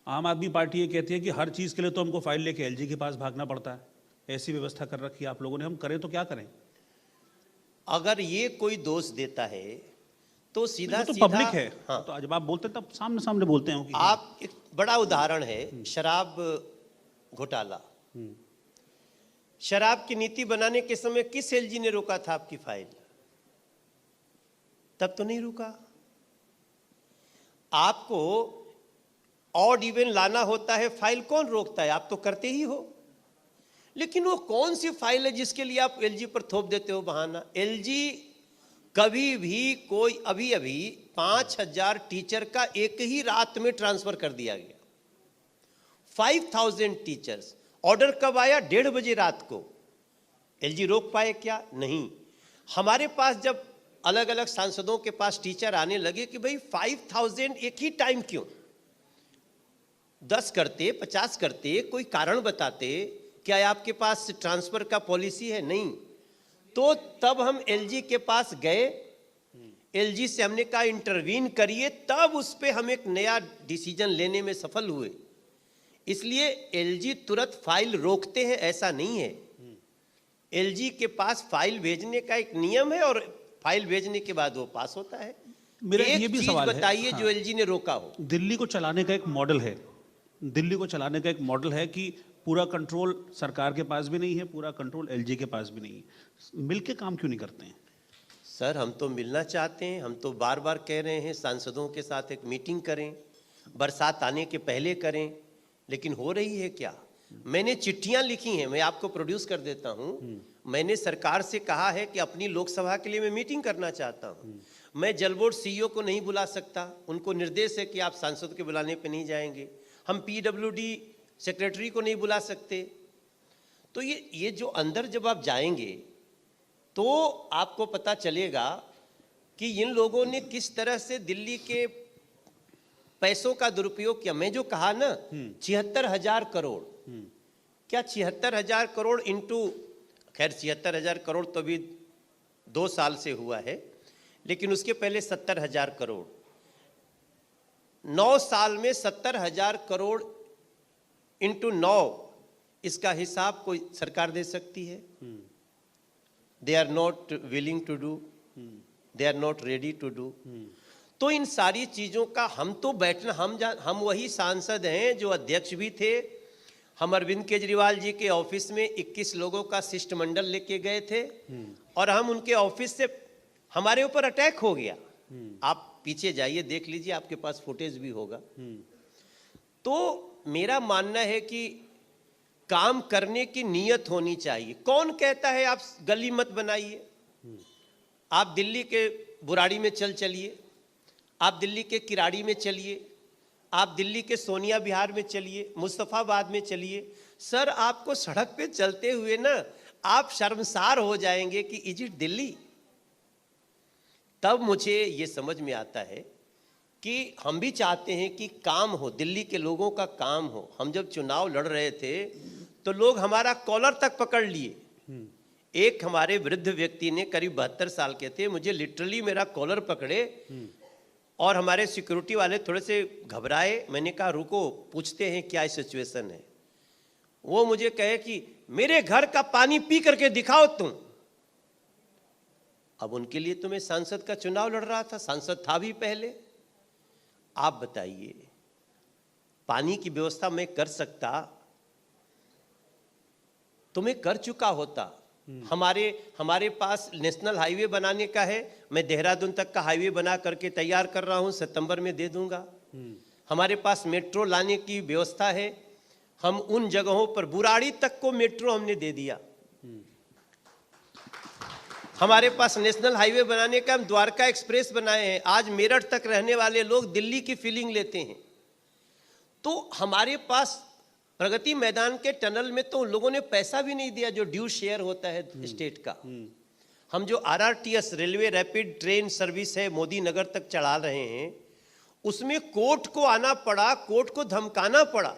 आम आदमी पार्टी ये कहती है कि हर चीज़ के लिए तो हमको फाइल लेके एलजी के पास भागना पड़ता है, ऐसी व्यवस्था कर रखी है आप लोगों ने, हम करें तो क्या करें? अगर ये कोई दोष देता है तो सीधा वो तो सीधा पब्लिक है। हाँ, तो जब आप बोलते हैं तब सामने सामने बोलते हैं कि आप एक बड़ा उदाहरण है शराब घोटाला। शराब की नीति बनाने के समय किस एलजी ने रोका था आपकी फाइल? तब तो नहीं रुका। आपको ऑड इवन लाना होता है, फाइल कौन रोकता है? आप तो करते ही हो। लेकिन वो कौन सी फाइल है जिसके लिए आप एलजी पर थोप देते हो बहाना? एलजी कभी भी कोई अभी 5000 टीचर का एक ही रात में ट्रांसफर कर दिया गया। 5000 टीचर्स। ऑर्डर कब आया? 1:30 बजे रात को। एलजी रोक पाए क्या? नहीं। हमारे पास जब अलग अलग सांसदों के पास टीचर आने लगे कि भाई 5000 एक ही टाइम क्यों? 10 करते, 50 करते, कोई कारण बताते। क्या आपके पास ट्रांसफर का पॉलिसी है? नहीं। तो तब हम एलजी के पास गए, एलजी से हमने कहा इंटरवीन करिए, तब उस पर हम एक नया डिसीजन लेने में सफल हुए। इसलिए एलजी तुरंत फाइल रोकते हैं ऐसा नहीं है। एलजी के पास फाइल भेजने का एक नियम है और फाइल भेजने के बाद वो पास होता है। मेरा एक ये भी चीज सवाल है, बताइए हाँ, जो एलजी ने रोका हो। दिल्ली को चलाने का एक मॉडल है, दिल्ली को चलाने का एक मॉडल है कि पूरा कंट्रोल सरकार के पास भी नहीं है, पूरा कंट्रोल एलजी के पास भी नहीं है, मिलके काम क्यों नहीं करते हैं? सर हम तो मिलना चाहते हैं, हम तो बार बार कह रहे हैं सांसदों के साथ एक मीटिंग करें, बरसात आने के पहले करें, लेकिन हो रही है क्या? मैंने चिट्ठियां लिखी हैं, मैं आपको प्रोड्यूस कर देता हूं। मैंने सरकार से कहा है कि अपनी लोकसभा के लिए मैं मीटिंग करना चाहता हूं। मैं जल बोर्ड सीईओ को नहीं बुला सकता, उनको निर्देश है कि आप सांसद के बुलाने पे नहीं जाएंगे। हम पीडब्ल्यूडी सेक्रेटरी को नहीं बुला सकते। तो ये जो अंदर जब आप जाएंगे तो आपको पता चलेगा कि इन लोगों ने किस तरह से दिल्ली के पैसों का दुरुपयोग किया। मैं जो कहा ना 76,000 करोड़, क्या 76,000 करोड़ इंटू, खैर 76,000 करोड़ तो अभी 2 साल से हुआ है, लेकिन उसके पहले 70,000 करोड़, 9 साल में 70,000 करोड़ इंटू 9, इसका हिसाब कोई सरकार दे सकती है? They are not willing to do, they are not ready to do. तो इन सारी चीजों का हम तो बैठना, हम वही सांसद हैं जो अध्यक्ष भी थे। हम अरविंद केजरीवाल जी के ऑफिस में 21 लोगों का शिष्टमंडल लेके गए थे और हम उनके ऑफिस से, हमारे ऊपर अटैक हो गया। आप पीछे जाइए, देख लीजिए, आपके पास फुटेज भी होगा। तो मेरा मानना है कि काम करने की नीयत होनी चाहिए। कौन कहता है आप गली मत बनाइए? आप दिल्ली के बुराड़ी में चलिए, आप दिल्ली के किराड़ी में चलिए, आप दिल्ली के सोनिया विहार में चलिए, मुस्तफाबाद में चलिए। सर आपको सड़क पे चलते हुए ना आप शर्मसार हो जाएंगे कि इज इट दिल्ली? तब मुझे ये समझ में आता है कि हम भी चाहते हैं कि काम हो, दिल्ली के लोगों का काम हो। हम जब चुनाव लड़ रहे थे तो लोग हमारा कॉलर तक पकड़ लिए। एक हमारे वृद्ध व्यक्ति ने, करीब 72 साल के थे, मुझे लिटरली मेरा कॉलर पकड़े और हमारे सिक्योरिटी वाले थोड़े से घबराए। मैंने कहा रुको, पूछते हैं क्या सिचुएशन है। वो मुझे कहे कि मेरे घर का पानी पी करके दिखाओ तुम। अब उनके लिए तो मैं सांसद का चुनाव लड़ रहा था, सांसद था भी पहले। आप बताइए, पानी की व्यवस्था मैं कर सकता तो मैं कर चुका होता। हमारे पास नेशनल हाईवे बनाने का है, मैं देहरादून तक का हाईवे बना करके तैयार कर रहा हूं, सितंबर में दे दूंगा। हमारे पास मेट्रो लाने की व्यवस्था है, हम उन जगहों पर, बुराड़ी तक को मेट्रो हमने दे दिया। हमारे पास नेशनल हाईवे बनाने का, हम द्वारका एक्सप्रेस बनाए हैं। आज मेरठ तक रहने वाले लोग दिल्ली की फीलिंग लेते हैं। तो हमारे पास प्रगति मैदान के टनल में तो उन लोगों ने पैसा भी नहीं दिया जो ड्यू शेयर होता है स्टेट का। हम जो RRTS railway rapid train service है मोदी नगर तक चला रहे हैं, उसमें कोर्ट को आना पड़ा, कोर्ट को धमकाना पड़ा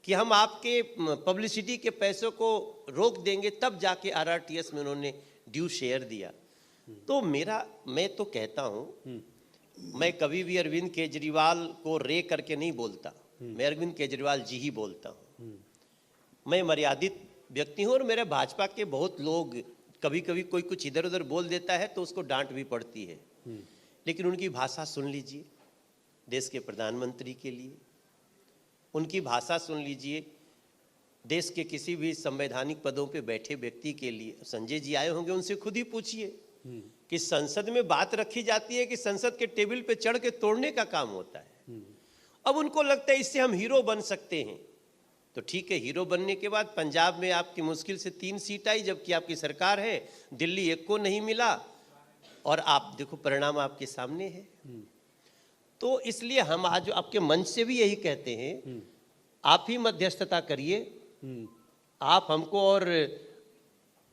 कि हम आपके पब्लिसिटी के पैसों को रोक देंगे, तब जाके आरआरटीएस में उन्होंने ड्यू शेयर दिया। तो मैं तो कहता हूं मैं कभी भी अरविंद केजरीवाल को रे करके नहीं बोलता, मैं अरविंद केजरीवाल जी ही बोलता हूँ। मैं मर्यादित व्यक्ति हूँ और मेरे भाजपा के बहुत लोग कभी कभी कोई कुछ इधर उधर बोल देता है तो उसको डांट भी पड़ती है, लेकिन उनकी भाषा सुन लीजिए। देश के प्रधानमंत्री के लिए उनकी भाषा सुन लीजिए। देश के किसी भी संवैधानिक पदों पे बैठे व्यक्ति के लिए, संजय जी आए होंगे, उनसे खुद ही पूछिए कि संसद में बात रखी जाती है कि संसद के टेबल पे चढ़ के तोड़ने का काम होता है। अब उनको लगता है इससे हम हीरो बन सकते हैं, तो ठीक है, हीरो बनने के बाद पंजाब में आपकी मुश्किल से 3 सीट आई, जबकि आपकी सरकार है, दिल्ली एक को नहीं मिला, और आप देखो परिणाम आपके सामने है। तो इसलिए हम आज आपके मंच से भी यही कहते हैं, आप ही मध्यस्थता करिए, आप हमको और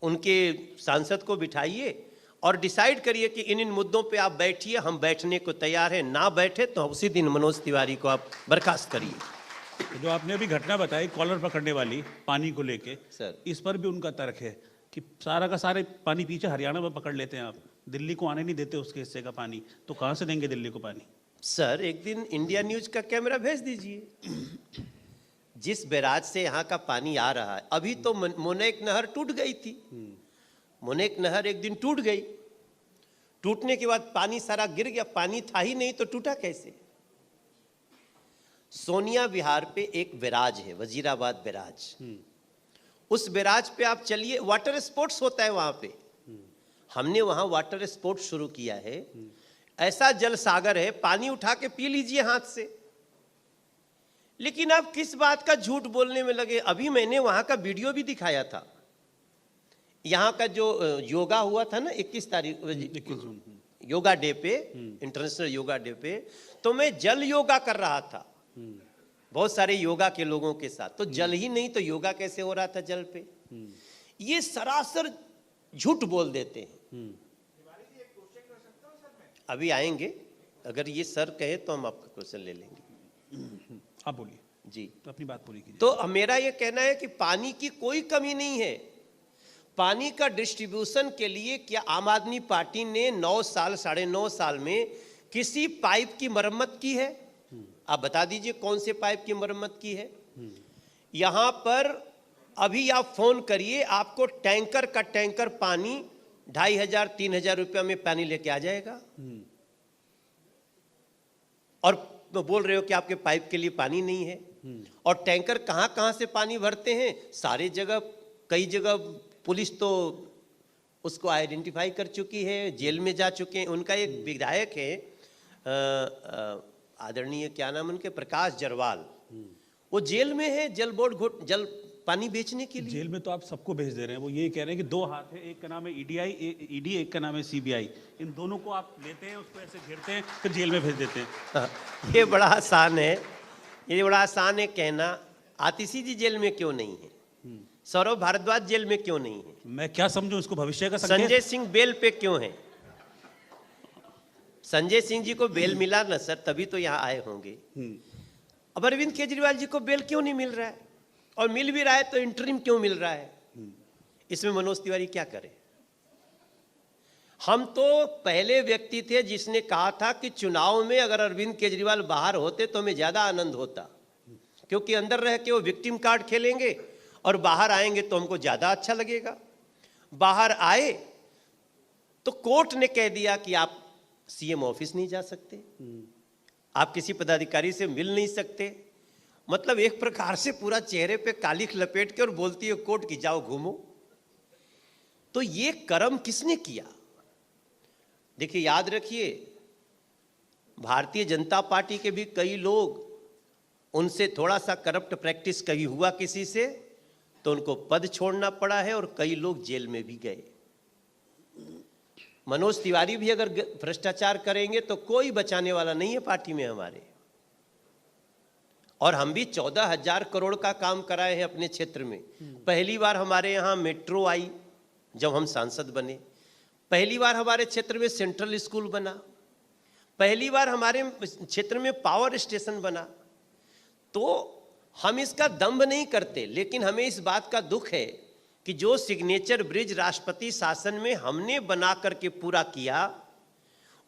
उनके सांसद को बिठाइए और डिसाइड करिए कि इन मुद्दों पे आप बैठिए, हम बैठने को तैयार हैं। ना बैठे तो उसी दिन मनोज तिवारी को आप बर्खास्त करिए। जो आपने अभी घटना बताई कॉलर पकड़ने वाली पानी को लेके, सर, इस पर भी उनका तर्क है कि सारा का सारे पानी पीछे हरियाणा में पकड़ लेते हैं, आप दिल्ली को आने नहीं देते उसके हिस्से का पानी, तो कहाँ से देंगे दिल्ली को पानी? सर, एक दिन इंडिया न्यूज का कैमरा भेज दीजिए। जिस बैराज से यहाँ का पानी आ रहा है, अभी तो मोनेक नहर टूट गई थी, मोनेक नहर एक दिन टूट गई, टूटने के बाद पानी सारा गिर गया, पानी था ही नहीं तो टूटा कैसे? सोनिया विहार पे एक बैराज है, वजीराबाद बैराज, उस बैराज पे आप चलिए, वाटर स्पोर्ट्स होता है वहां पे। हमने वहां वाटर स्पोर्ट्स शुरू किया है, ऐसा जल सागर है, पानी उठा के पी लीजिए हाथ से। लेकिन आप किस बात का झूठ बोलने में लगे? अभी मैंने वहां का वीडियो भी दिखाया था, यहाँ का जो योगा हुआ था ना 21 तारीख, 21 जून, योगा डे पे, इंटरनेशनल योगा डे पे, तो मैं जल योगा कर रहा था बहुत सारे योगा के लोगों के साथ। तो जल ही नहीं तो योगा कैसे हो रहा था जल पे? ये सरासर झूठ बोल देते हैं। अभी आएंगे, अगर ये सर कहे तो हम आपका क्वेश्चन ले लेंगे। आप बोलिए जी, अपनी बात पूरी कीजिए। तो मेरा ये कहना है कि पानी की कोई कमी नहीं है। पानी का डिस्ट्रीब्यूशन के लिए क्या आम आदमी पार्टी ने 9 साल 9.5 साल में किसी पाइप की मरम्मत की है? आप बता दीजिए कौन से पाइप की मरम्मत की है? यहां पर अभी आप फोन करिए, आपको टैंकर का टैंकर पानी 2,500-3,000 रुपया में पानी लेके आ जाएगा, और तो बोल रहे हो कि आपके पाइप के लिए पानी नहीं है। और टैंकर कहां कहां से पानी भरते हैं? सारे जगह, कई जगह पुलिस तो उसको आइडेंटिफाई कर चुकी है, जेल में जा चुके हैं। उनका एक विधायक है, आदरणीय क्या नाम उनके, प्रकाश जरवाल, वो जेल में है जल बोर्ड जल पानी बेचने के लिए। जेल में तो आप सबको भेज दे रहे हैं, वो ये कह रहे हैं कि 2 हाथ है, एक का नाम है ईडी, एक का नाम है सीबीआई, इन दोनों को आप लेते हैं, उसको ऐसे घेरते हैं, फिर जेल में भेज देते हैं। ये बड़ा आसान है, ये बड़ा आसान है कहना। आतिशी जी जेल में क्यों नहीं है? सौरभ भारद्वाज जेल में क्यों नहीं है? मैं क्या समझूं इसको भविष्य का संकेत? संजय सिंह बेल पे क्यों है? संजय सिंह जी को बेल मिला ना सर, तभी तो यहाँ आए होंगे। अब अरविंद केजरीवाल जी को बेल क्यों नहीं मिल रहा है? और मिल भी रहा है तो इंटरिम क्यों मिल रहा है? इसमें मनोज तिवारी क्या करे? हम तो पहले व्यक्ति थे जिसने कहा था कि चुनाव में अगर अरविंद केजरीवाल बाहर होते तो हमें ज्यादा आनंद होता, क्योंकि अंदर रह के वो विक्टिम कार्ड खेलेंगे और बाहर आएंगे तो हमको ज्यादा अच्छा लगेगा। बाहर आए तो कोर्ट ने कह दिया कि आप सीएम ऑफिस नहीं जा सकते, आप किसी पदाधिकारी से मिल नहीं सकते। मतलब एक प्रकार से पूरा चेहरे पे कालिख लपेट के और बोलती है कोर्ट की जाओ घूमो। तो ये कर्म किसने किया? देखिए, याद रखिए, भारतीय जनता पार्टी के भी कई लोग, उनसे थोड़ा सा करप्ट प्रैक्टिस कभी हुआ किसी से तो उनको पद छोड़ना पड़ा है, और कई लोग जेल में भी गए। मनोज तिवारी भी अगर भ्रष्टाचार करेंगे तो कोई बचाने वाला नहीं है पार्टी में हमारे। और हम भी 14,000 करोड़ का काम कराए हैं अपने क्षेत्र में। पहली बार हमारे यहाँ मेट्रो आई जब हम सांसद बने, पहली बार हमारे क्षेत्र में सेंट्रल स्कूल बना, पहली बार हमारे क्षेत्र में पावर स्टेशन बना। तो हम इसका दंभ नहीं करते, लेकिन हमें इस बात का दुख है कि जो सिग्नेचर ब्रिज राष्ट्रपति शासन में हमने बना करके पूरा किया,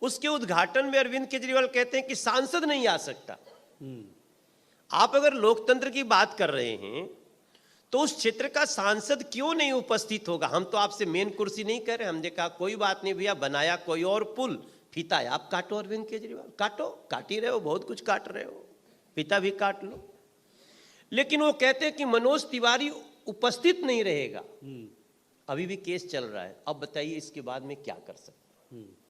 उसके उद्घाटन में अरविंद केजरीवाल कहते हैं कि सांसद नहीं आ सकता। आप अगर लोकतंत्र की बात कर रहे हैं तो उस क्षेत्र का सांसद क्यों नहीं उपस्थित होगा? हम तो आपसे मेन कुर्सी नहीं कह रहे, हमने कहा कोई बात नहीं भैया, बनाया कोई और पुल, फीता आप काटो अरविंद केजरीवाल, काटो, काट ही रहे हो, बहुत कुछ काट रहे हो, फीता भी काट लो। लेकिन वो कहते हैं कि मनोज तिवारी उपस्थित नहीं रहेगा। अभी भी केस चल रहा है, अब बताइए इसके बाद में क्या कर सकते हैं?